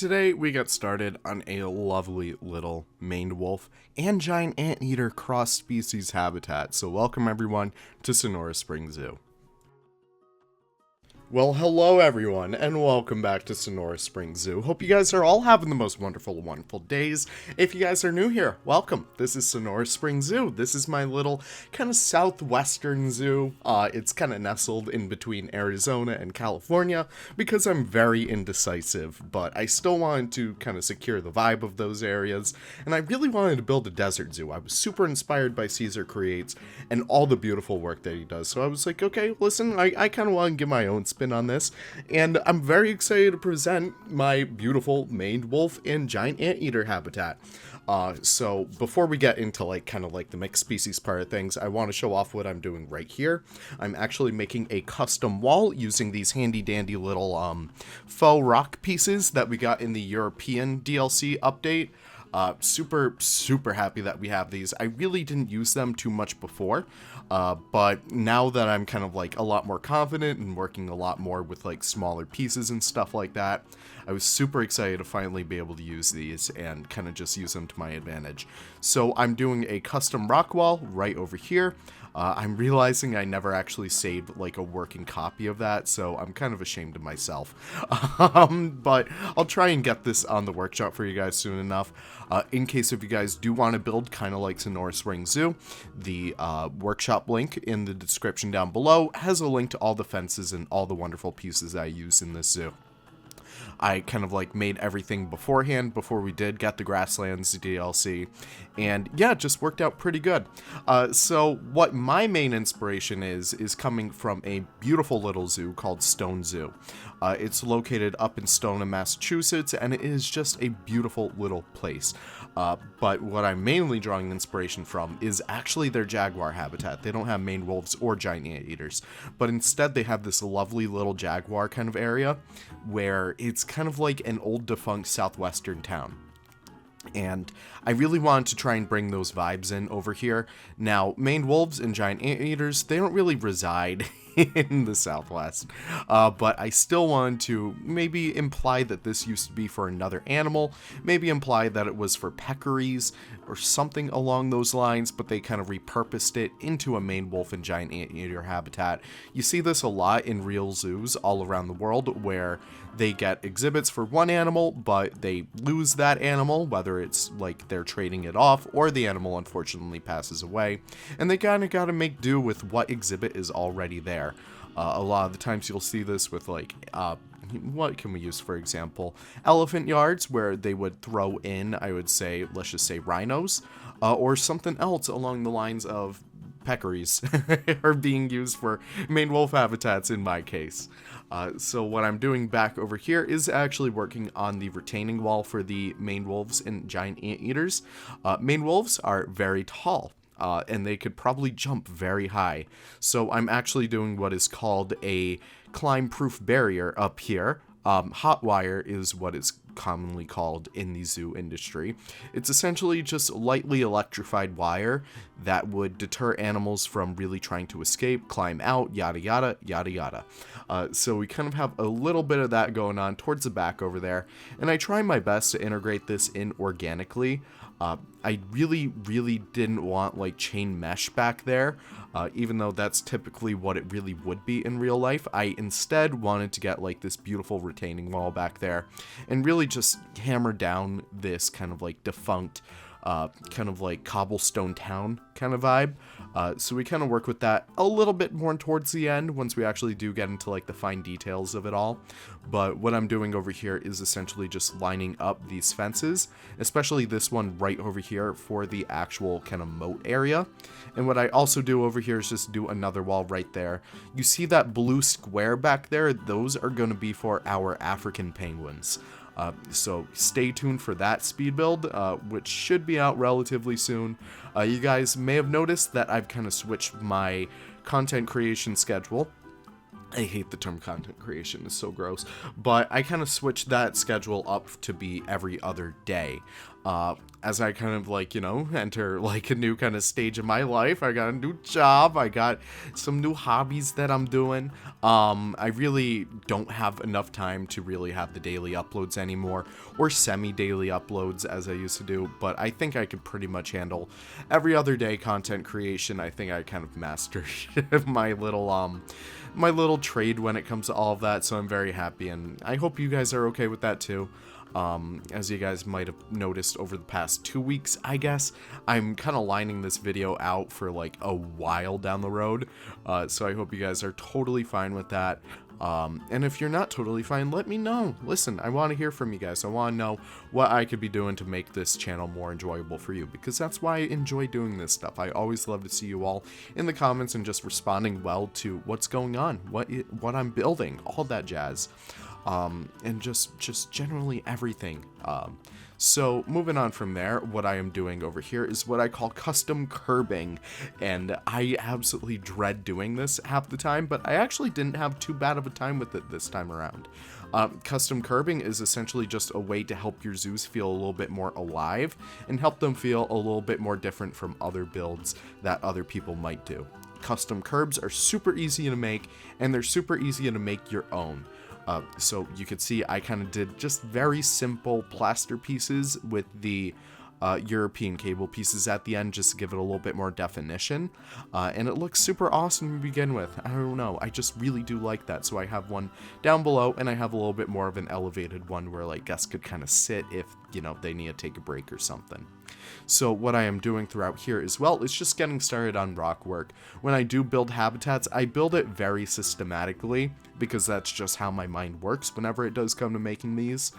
today we got started on a lovely little maned wolf and giant anteater cross-species habitat. So welcome everyone to Sonora Springs Zoo. Well, hello everyone, and welcome back to Sonora Springs Zoo. Hope you guys are all having the most wonderful days. If you guys are new here, welcome. This is Sonora Springs Zoo. This is my little kind of southwestern zoo. It's kind of nestled in between Arizona and California because I'm very indecisive, but I still wanted to kind of secure the vibe of those areas, and I really wanted to build a desert zoo. I was super inspired by Caesar Creates and all the beautiful work that he does, so I was like, okay, listen, I kind of want to give my own spin on this, and I'm very excited to present my beautiful maned wolf and giant anteater habitat. So before we get into the mixed species part of things, I want to show off what I'm doing right here. I'm actually making a custom wall using these handy dandy little faux rock pieces that we got in the European DLC update. Super happy that we have these. I really didn't use them too much before, but now that I'm kind of a lot more confident and working a lot more with smaller pieces and stuff like that, I was super excited to finally be able to use these and kind of just use them to my advantage. So I'm doing a custom rock wall right over here. I'm realizing I never actually saved a working copy of that, so I'm kind of ashamed of myself. But I'll try and get this on the workshop for you guys soon enough. In case if you guys do want to build kind of like Sonora Springs Zoo, the workshop link in the description down below has a link to all the fences and all the wonderful pieces I use in this zoo. I kind of made everything beforehand before we did get the Grasslands DLC, and yeah, it just worked out pretty good. So what my main inspiration is coming from a beautiful little zoo called Stone Zoo. It's located up in Stoneham, Massachusetts, and it is just a beautiful little place. But what I'm mainly drawing inspiration from is actually their jaguar habitat. They don't have maned wolves or giant anteaters, but instead they have this lovely little jaguar kind of area where it's kind of like an old defunct southwestern town. And I really wanted to try and bring those vibes in over here. Now, maned wolves and giant anteaters, they don't really reside in the Southwest, but I still wanted to maybe imply that this used to be for another animal, maybe imply that it was for peccaries or something along those lines, but they kind of repurposed it into a maned wolf and giant anteater habitat. You see this a lot in real zoos all around the world where they get exhibits for one animal, but they lose that animal, whether it's they're trading it off or the animal unfortunately passes away, and they kind of got to make do with what exhibit is already there. A lot of the times you'll see this with what can we use, for example, elephant yards, where they would throw in, I would say, let's just say rhinos, or something else along the lines of peccaries are being used for maned wolf habitats in my case. So what I'm doing back over here is actually working on the retaining wall for the maned wolves and giant anteaters. Maned wolves are very tall. And they could probably jump very high. So I'm actually doing what is called a climb-proof barrier up here. Hot wire is what it's commonly called in the zoo industry. It's essentially just lightly electrified wire that would deter animals from really trying to escape, climb out, yada yada, yada yada. So we kind of have a little bit of that going on towards the back over there, and I try my best to integrate this in organically. I really didn't want chain mesh back there, even though that's typically what it really would be in real life. I instead wanted to get this beautiful retaining wall back there and really just hammer down this kind of defunct kind of cobblestone town kind of vibe. So we kind of work with that a little bit more towards the end once we actually do get into the fine details of it all. But what I'm doing over here is essentially just lining up these fences, especially this one right over here for the actual kind of moat area. And what I also do over here is just do another wall right there. You see that blue square back there? Those are going to be for our African penguins. So stay tuned for that speed build, which should be out relatively soon. You guys may have noticed that I've kind of switched my content creation schedule. I hate the term content creation, it's so gross, but I kind of switched that schedule up to be every other day. as I kind of like, enter like a new kind of stage of my life. I got a new job. I got some new hobbies that I'm doing. I really don't have enough time to really have the daily uploads anymore, or semi-daily uploads as I used to do, but I think I could pretty much handle every other day content creation. I think I kind of mastered my little trade when it comes to all of that, so I'm very happy, and I hope you guys are okay with that too. As you guys might have noticed over the past 2 weeks, I guess, I'm kind of lining this video out for like a while down the road, so I hope you guys are totally fine with that. And if you're not totally fine, let me know. Listen, I want to hear from you guys. I want to know what I could be doing to make this channel more enjoyable for you, because that's why I enjoy doing this stuff. I always love to see you all in the comments and just responding well to what's going on, what I'm building, all that jazz. And just generally everything. So moving on from there, what I am doing over here is what I call custom curbing, and I absolutely dread doing this half the time, but I actually didn't have too bad of a time with it this time around. Custom curbing is essentially just a way to help your zoos feel a little bit more alive and help them feel a little bit more different from other builds that other people might do. Custom curbs are super easy to make, and they're super easy to make your own. So you could see I kind of did just very simple plaster pieces with the European cable pieces at the end, just to give it a little bit more definition, and it looks super awesome to begin with. I don't know, I just really do like that. So I have one down below, and I have a little bit more of an elevated one where like guests could kind of sit if they need to take a break or something. So what I am doing throughout here as well is just getting started on Rockwork. When I do build habitats, I build it very systematically, because that's just how my mind works whenever it does come to making these.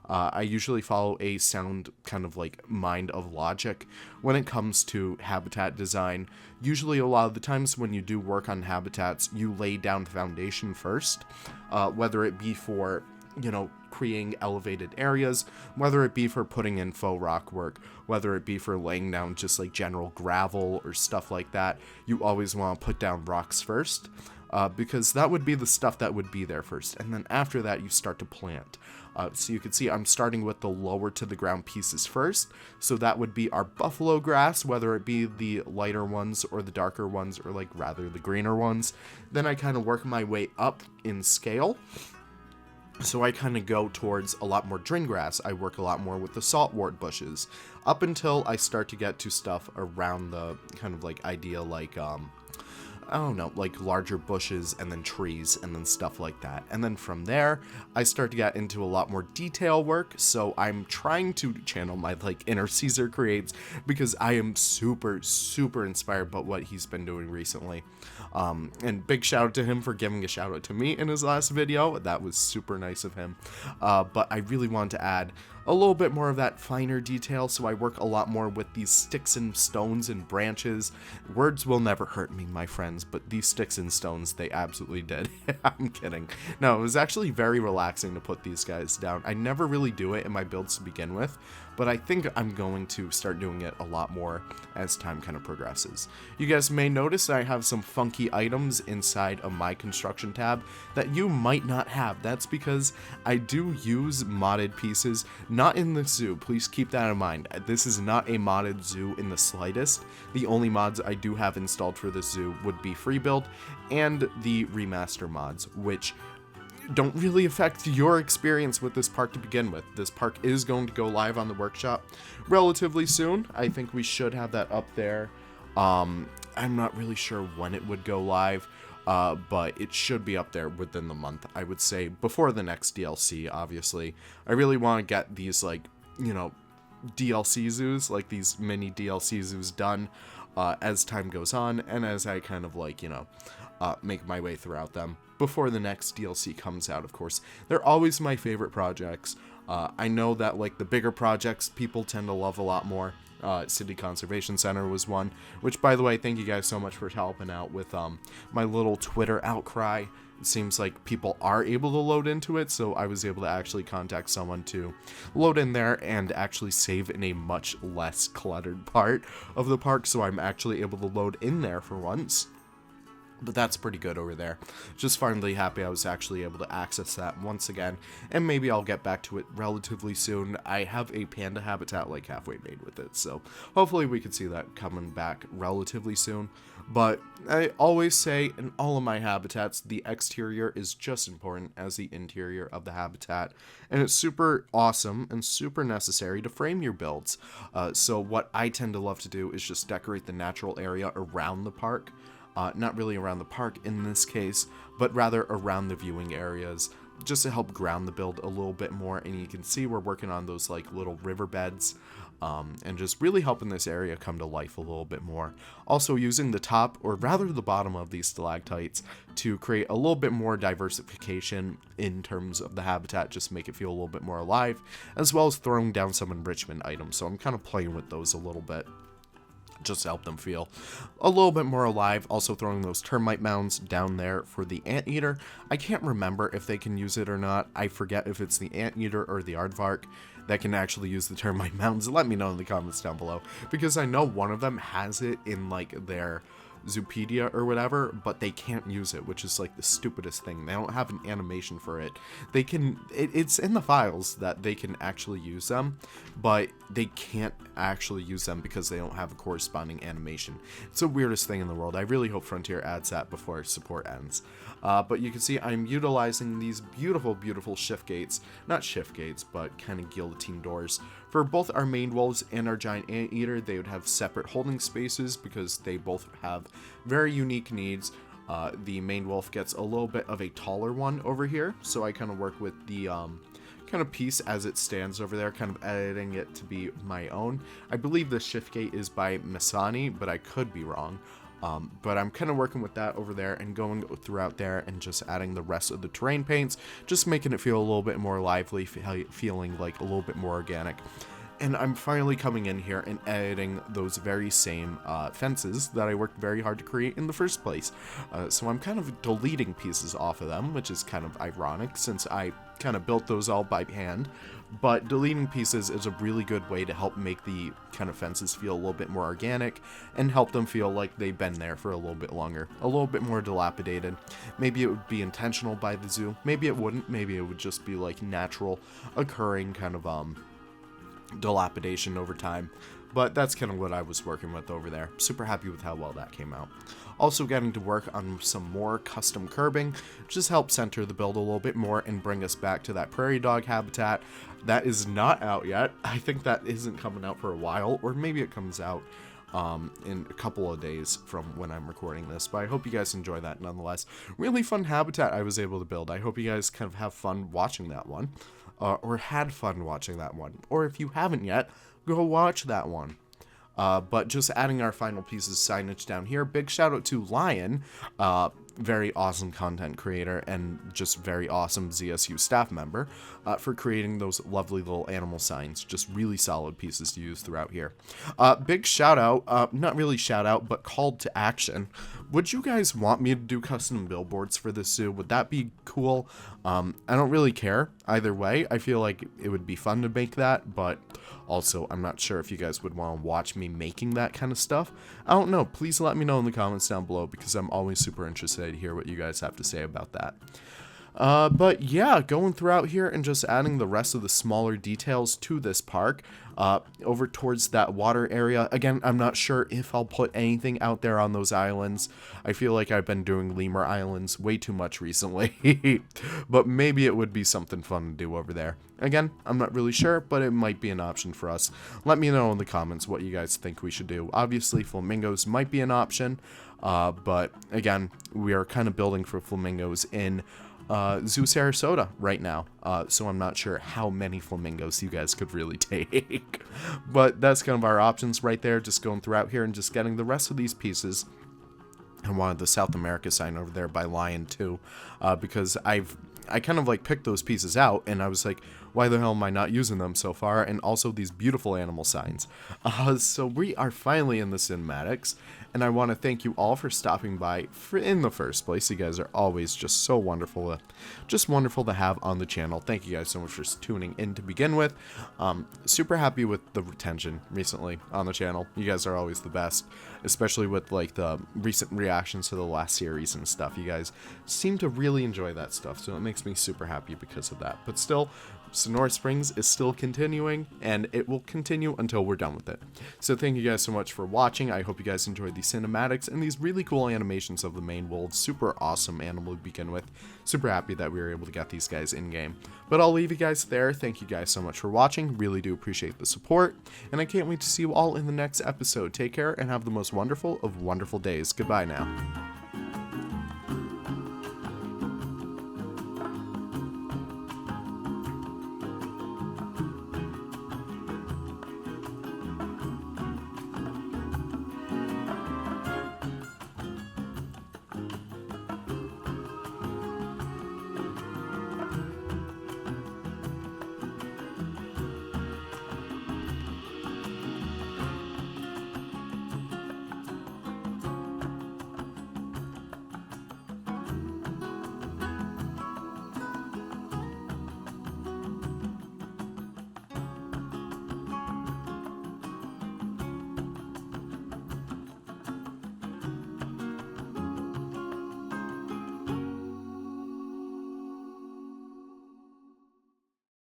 I usually follow a sound kind of like mind of logic when it comes to habitat design. Usually a lot of the times when you do work on habitats, you lay down the foundation first, whether it be for creating elevated areas, whether it be for putting in faux rock work, whether it be for laying down just like general gravel or stuff like that. You always want to put down rocks first, because that would be the stuff that would be there first, and then after that you start to plant. So you can see I'm starting with the lower to the ground pieces first, so that would be our buffalo grass, whether it be the lighter ones or the darker ones, or like rather the greener ones. Then I kind of work my way up in scale. So I kind of go towards a lot more drin grass. I work a lot more with the saltwort bushes, up until I start to get to stuff around the kind of like idea like, I don't know, like larger bushes and then trees and then stuff like that. And then from there, I start to get into a lot more detail work. So I'm trying to channel my like inner Caesar creates, because I am super, super inspired by what he's been doing recently. And big shout out to him for giving a shout out to me in his last video. That was super nice of him. But I really wanted to add a little bit more of that finer detail, so I work a lot more with these sticks and stones and branches. Words will never hurt me, my friends, but these sticks and stones, they absolutely did. I'm kidding. No, it was actually very relaxing to put these guys down. I never really do it in my builds to begin with, but I think I'm going to start doing it a lot more as time kind of progresses. You guys may notice I have some funky items inside of my construction tab that you might not have. That's because I do use modded pieces, not in the zoo. Please keep that in mind. This is not a modded zoo in the slightest. The only mods I do have installed for this zoo would be Freebuild and the remaster mods, which don't really affect your experience with this park to begin with. This park is going to go live on the workshop relatively soon. I think we should have that up there. I'm not really sure when it would go live, but it should be up there within the month. I would say before the next DLC, obviously. I really want to get these, like, DLC zoos, like these mini DLC zoos done as time goes on, and as I kind of, like, make my way throughout them before the next DLC comes out, of course. They're always my favorite projects. I know that, like, the bigger projects people tend to love a lot more. City Conservation Center was one, which, by the way, thank you guys so much for helping out with my little Twitter outcry. It seems like people are able to load into it, so I was able to actually contact someone to load in there and actually save in a much less cluttered part of the park, so I'm actually able to load in there for once. But that's pretty good over there. Just finally happy I was actually able to access that once again. And maybe I'll get back to it relatively soon. I have a panda habitat like halfway made with it. So hopefully we can see that coming back relatively soon. But I always say in all of my habitats, the exterior is just important as the interior of the habitat. And it's super awesome and super necessary to frame your builds. So what I tend to love to do is just decorate the natural area around the park. Not really around the park in this case, but rather around the viewing areas, just to help ground the build a little bit more. And you can see we're working on those like little riverbeds, and just really helping this area come to life a little bit more. Also using the top, or rather the bottom of these stalactites to create a little bit more diversification in terms of the habitat, just make it feel a little bit more alive, as well as throwing down some enrichment items. So I'm kind of playing with those a little bit, just to help them feel a little bit more alive. Also throwing those termite mounds down there for the Anteater. I can't remember if they can use it or not. I forget if it's the Anteater or the Aardvark that can actually use the termite mounds. Let me know in the comments down below, because I know one of them has it in like their Zoopedia or whatever, but they can't use it, which is like the stupidest thing. They don't have an animation for it. They can, it's in the files that they can actually use them, but they can't actually use them because they don't have a corresponding animation. It's the weirdest thing in the world. I really hope Frontier adds that before support ends. But you can see I'm utilizing these beautiful shift gates, not shift gates, but kind of guillotine doors. For both our main wolves and our giant anteater, they would have separate holding spaces because they both have very unique needs. The main wolf gets a little bit of a taller one over here, so I kind of work with the kind of piece as it stands over there, kind of editing it to be my own. I believe the shift gate is by Masani, but I could be wrong. But I'm kind of working with that over there and going throughout there and just adding the rest of the terrain paints, just making it feel a little bit more lively, feeling like a little bit more organic. And I'm finally coming in here and editing those very same fences that I worked very hard to create in the first place. So I'm kind of deleting pieces off of them, which is kind of ironic since I kind of built those all by hand. But deleting pieces is a really good way to help make the kind of fences feel a little bit more organic and help them feel like they've been there for a little bit longer, a little bit more dilapidated. Maybe it would be intentional by the zoo, maybe it wouldn't, maybe it would just be like natural occurring kind of dilapidation over time. But that's kind of what I was working with over there. Super happy with how well that came out. Also getting to work on some more custom curbing, just help center the build a little bit more and bring us back to that prairie dog habitat. That is not out yet. I think that isn't coming out for a while, or maybe it comes out in a couple of days from when I'm recording this, but I hope you guys enjoy that nonetheless. Really fun habitat I was able to build. I hope you guys kind of have fun watching that one, or had fun watching that one, or if you haven't yet, go watch that one. But just adding our final pieces of signage down here. Big shout out to Lion, very awesome content creator and just very awesome ZSU staff member, for creating those lovely little animal signs. Just really solid pieces to use throughout here. Big shout out, not really shout out, but call to action. Would you guys want me to do custom billboards for this zoo? Would that be cool? I don't really care either way. I feel like it would be fun to make that, but also I'm not sure if you guys would want to watch me making that kind of stuff. I don't know. Please let me know in the comments down below, because I'm always super interested to hear what you guys have to say about that. But yeah, going throughout here and just adding the rest of the smaller details to this park, over towards that water area. Again, I'm not sure if I'll put anything out there on those islands. I feel like I've been doing lemur islands way too much recently, but maybe it would be something fun to do over there. Again, I'm not really sure, but it might be an option for us. Let me know in the comments what you guys think we should do. Obviously, flamingos might be an option, but again, we are kind of building for flamingos in Zoo Sarasota right now, so I'm not sure how many flamingos you guys could really take. But that's kind of our options right there, just going throughout here and just getting the rest of these pieces. I wanted the South America sign over there by Lion too, because I kind of like picked those pieces out and I was like, why the hell am I not using them so far? And also these beautiful animal signs. So we are finally in the cinematics, and I want to thank you all for stopping by in the first place. You guys are always just so wonderful, wonderful to have on the channel. Thank you guys so much for tuning in to begin with. Super happy with the retention recently on the channel. You guys are always the best, especially with like the recent reactions to the last series and stuff. You guys seem to really enjoy that stuff, so it makes me super happy because of that. But still, Sonora Springs is still continuing, and it will continue until we're done with it. So thank you guys so much for watching. I hope you guys enjoyed the cinematics and these really cool animations of the main world. Super awesome animal to begin with. Super happy that we were able to get these guys in game. But I'll leave you guys there. Thank you guys so much for watching. Really do appreciate the support, and I can't wait to see you all in the next episode. Take care and have the most wonderful of wonderful days. Goodbye now.